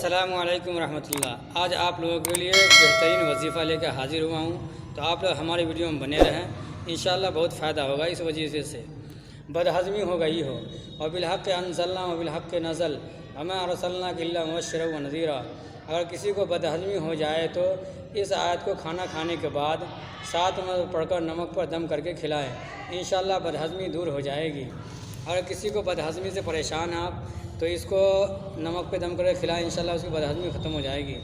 अस्सलामु अलैकुम रहमत अल्लाह। आज आप लोगों के लिए बेहतरीन वजीफ़ा लेकर हाजिर हुआ हूँ, तो आप लोग हमारी वीडियो में बने रहें। इंशाअल्लाह बहुत फ़ायदा होगा। इस वजह से बदहज़मी हो गई हो और बिलहक़ अनज़लना व बिलहक़ नज़ल वमा अरसलनाका इल्ला मुबश्शिरन व नज़ीरा। अगर किसी को बदहज़मी हो जाए तो इस आयत को खाना खाने के बाद 7 मरतबा पढ़कर नमक पर दम करके खिलाएँ। इंशाअल्लाह बदहज़मी दूर हो जाएगी। अगर किसी को बदहज़मी से परेशान हैं आप तो इसको नमक पे दम करके खिलाएं, इंशाअल्लाह उसकी बदहज़मी ख़त्म हो जाएगी।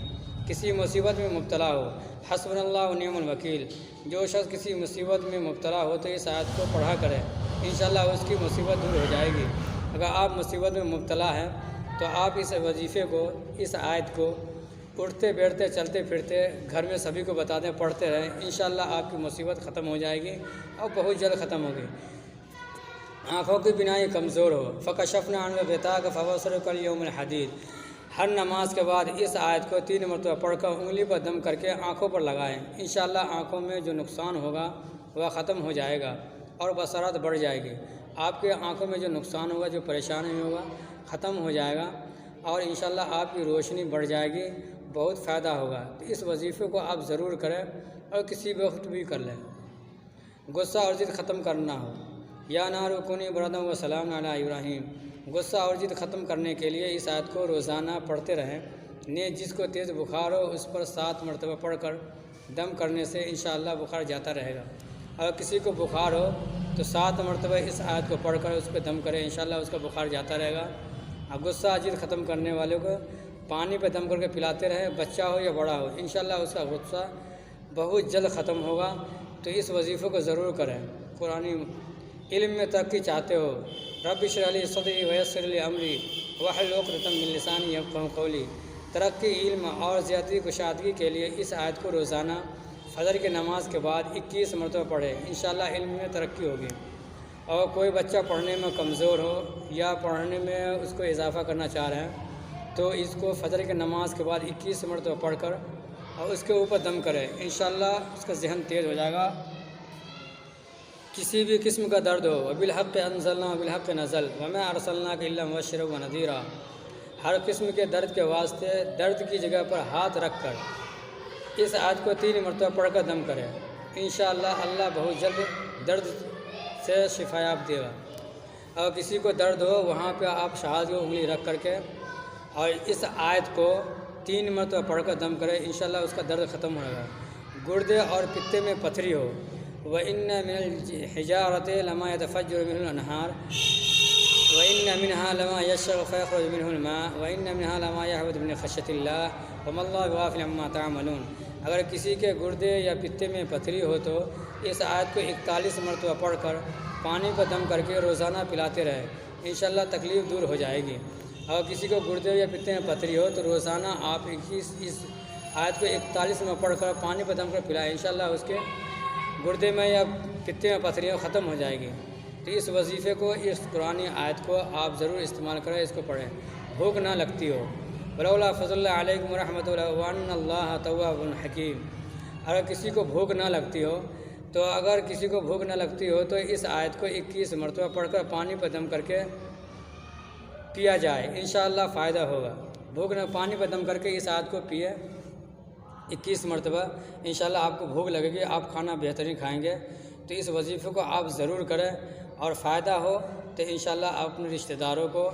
किसी मुसीबत में मुब्तला हो, हस्बुनल्लाहु व निअमल वकील, जो शख्स किसी मुसीबत में मुब्तला हो तो इस आयत को पढ़ा करें, इंशाअल्लाह उसकी मुसीबत दूर हो जाएगी। अगर आप मुसीबत में मुब्तला हैं तो आप इस वजीफ़े को, इस आयत को उठते बैठते चलते फिरते घर में सभी को बता दें, पढ़ते रहें, इंशाअल्लाह आपकी मुसीबत ख़त्म हो जाएगी और बहुत जल्द ख़त्म होगी। आँखों की बिनाई कमज़ोर हो, फ़कशफ़ना अन्हु ग़िताअक फ़बसरुका कल यौमिल हदीद। हर नमाज के बाद इस आयत को 3 मरतबा पढ़कर उंगली पर दम करके आँखों पर लगाएं। इंशाअल्लाह आँखों में जो नुकसान होगा वह ख़त्म हो जाएगा और बसरत बढ़ जाएगी। आपके आँखों में जो नुकसान होगा, जो परेशानी होगा, ख़त्म हो जाएगा और इंशाअल्लाह आपकी रोशनी बढ़ जाएगी, बहुत फ़ायदा होगा। तो इस वजीफ़े को आप ज़रूर करें और किसी भी वक्त भी कर लें। गुस्सा और ज़िद ख़त्म करना हो, या नारु कुनी बरदम व सलाम अला इब्राहीम। गुस्सा और ज़िद ख़त्म करने के लिए इस आयत को रोज़ाना पढ़ते रहें। ने जिसको तेज़ बुखार हो उस पर 7 मरतबा पढ़कर दम करने से इंशाअल्लाह बुखार जाता रहेगा। अगर किसी को बुखार हो तो 7 मरतबा इस आयत को पढ़कर उस पर दम करें, इंशाअल्लाह उसका बुखार जाता रहेगा। और गुस्सा ज़िद ख़त्म करने वाले को पानी पर दम करके पिलाते रहें, बच्चा हो या बड़ा हो, इंशाअल्लाह उसका गुस्सा बहुत जल्द ख़त्म होगा। तो इस वजीफ़े को ज़रूर करें। कुरानी इल्म में तरक्की चाहते हो, रब्बि इश्रह ली सदरी व यस्सिर ली अमरी वहलुल उक़दतम मिन लिसानी यफ़क़हू क़ौली। तरक्की, इल्म और ज़्यादती कुशादगी के लिए इस आयत को रोज़ाना फ़जर की नमाज के बाद 21 मरतबा पढ़ें, इंशाअल्लाह इल्म में तरक्की होगी। और कोई बच्चा पढ़ने में कमज़ोर हो या पढ़ने में उसको इजाफ़ा करना चाह रहे हैं तो इसको फ़जर की नमाज के बाद 21 मरतबा पढ़कर और उसके ऊपर दम करें, इंशाअल्लाह उसका ज़हन तेज़ हो जाएगा। किसी भी किस्म का दर्द हो, बिलहक़ अनज़लना बिलहक़ नज़ल वमा अरसलनाका इल्ला मुबश्शिरन व नज़ीरा। हर किस्म के दर्द के वास्ते दर्द की जगह पर हाथ रख कर इस आयत को 3 मरतबा पढ़कर दम करें, इंशाअल्लाह अल्लाह बहुत जल्द दर्द से शिफायाब देगा। अगर किसी को दर्द हो वहाँ पे आप शहादत की उंगली रख करके और इस आयत को 3 मरतबा पढ़कर दम करें, इंशाअल्लाह उसका दर्द ख़त्म होगा। गुर्दे और पित्ते में पथरी हो, व इन्न मिनल हिजारति लमा यतफ़ज्जरु मिनहुल अनहार व इन्न मिनहा लमा यशरबु फ़यख़रुजु मिनहुल मा व इन्न मिनहा लमा यहबुतु मिन ख़श्यतिल्लाह वमल्लाहु बिग़ाफ़िलिन अम्मा तअमलून। अगर किसी के गुर्दे या पित्ते में पथरी हो तो इस आयत को 41 मरतबा पढ़कर पानी पर दम करके रोज़ाना पिलाते रहें, इंशाअल्लाह तकलीफ़ दूर हो जाएगी। अगर किसी को गुर्दे या पित्ते में पथरी हो तो रोज़ाना आप इस आयत को 41 में पढ़कर पानी पर दम कर पिलाएँ, इंशाअल्लाह उसके गुर्दे में या पित्ते में पथरियाँ ख़त्म हो जाएगी। तो इस वजीफ़े को, इस कुरानी आयत को आप ज़रूर इस्तेमाल करें, इसको पढ़ें। भूख ना लगती हो, वलौला फ़ज़लुल्लाहि अलैकुम व रहमतुहु व अन्नल्लाह तव्वाबुन हकीम। अगर किसी को भूख ना लगती हो तो इस आयत को 21 मरतबा पढ़कर पानी पर दम करके पिया जाए, इंशाअल्लाह फ़ायदा होगा। भूख ना, पानी पर दम करके इस आयत को पिए 21 मरतबा, इंशाअल्लाह आपको भूख लगेगी, आप खाना बेहतरीन खाएंगे। तो इस वजीफ़े को आप ज़रूर करें और फ़ायदा हो तो इंशाअल्लाह आप अपने रिश्तेदारों को,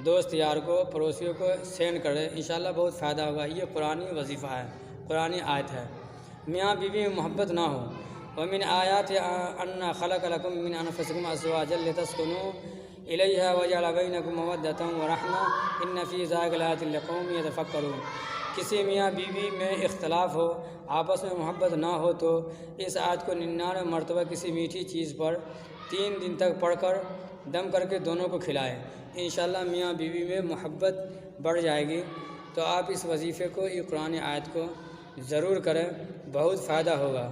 दोस्त यार को, पड़ोसियों को सेंड करें, इंशाअल्लाह बहुत फ़ायदा होगा। ये कुरानी वजीफ़ा है, कुरानी आयत है। मियाँ बीवी में मोहब्बत ना हो, वमिन आयाति अन्ना खलक़ लकुम मिन अनफुसिकुम अज़वाजन लितस्कुनू इलैहा व जअल बैनकुम मवद्दतन व रहमा इन्न फ़ी ज़ालिका लआयातिन लिक़ौमिन यतफ़क्करून। किसी मियाँ बीवी में इख्तलाफ हो, आपस में मोहब्बत ना हो तो इस आयत को 99 मरतबा किसी मीठी चीज़ पर 3 दिन तक पढ़कर दम करके दोनों को खिलाएं, इंशाअल्लाह मियाँ बीवी में मोहब्बत बढ़ जाएगी। तो आप इस वजीफ़े को, ये कुरानी आयत को ज़रूर करें, बहुत फ़ायदा होगा।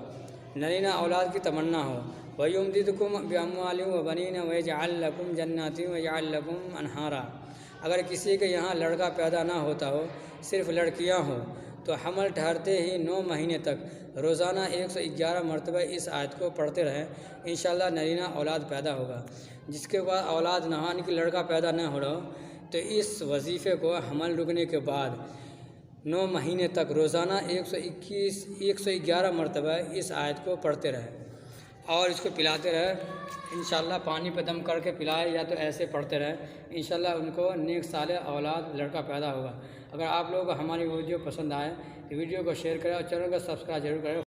नरीना औलाद की तमन्ना हो, वयुमदिदकुम बिअम्वालिन व बनीन व यजअल लकुम जन्नातिन व यजअल लकुम अनहारा। अगर किसी के यहाँ लड़का पैदा ना होता हो, सिर्फ़ लड़कियाँ हो, तो हमल ठहरते ही 9 महीने तक रोज़ाना 111 मरतबा इस आयत को पढ़ते रहें, इंशाअल्लाह नरीना औलाद पैदा होगा। जिसके बाद औलाद ना हो, यानी कि लड़का पैदा न हो रहा हो, तो تو اس وظیفے کو حمل رکنے کے بعد 9 مہینے تک روزانہ 111 مرتبہ اس آیت کو پڑھتے رہے اور اس کو پلاتے رہے۔ انشاءاللہ پانی پہ دم کر کے پلائے یا تو ایسے پڑھتے رہے، انشاءاللہ ان کو نیک صالح اولاد لڑکا پیدا ہوگا۔ اگر آپ لوگوں کو ہماری ویڈیو پسند آئے تو ویڈیو کو شیئر کریں اور چینل کو سبسکرائب ضرور کریں۔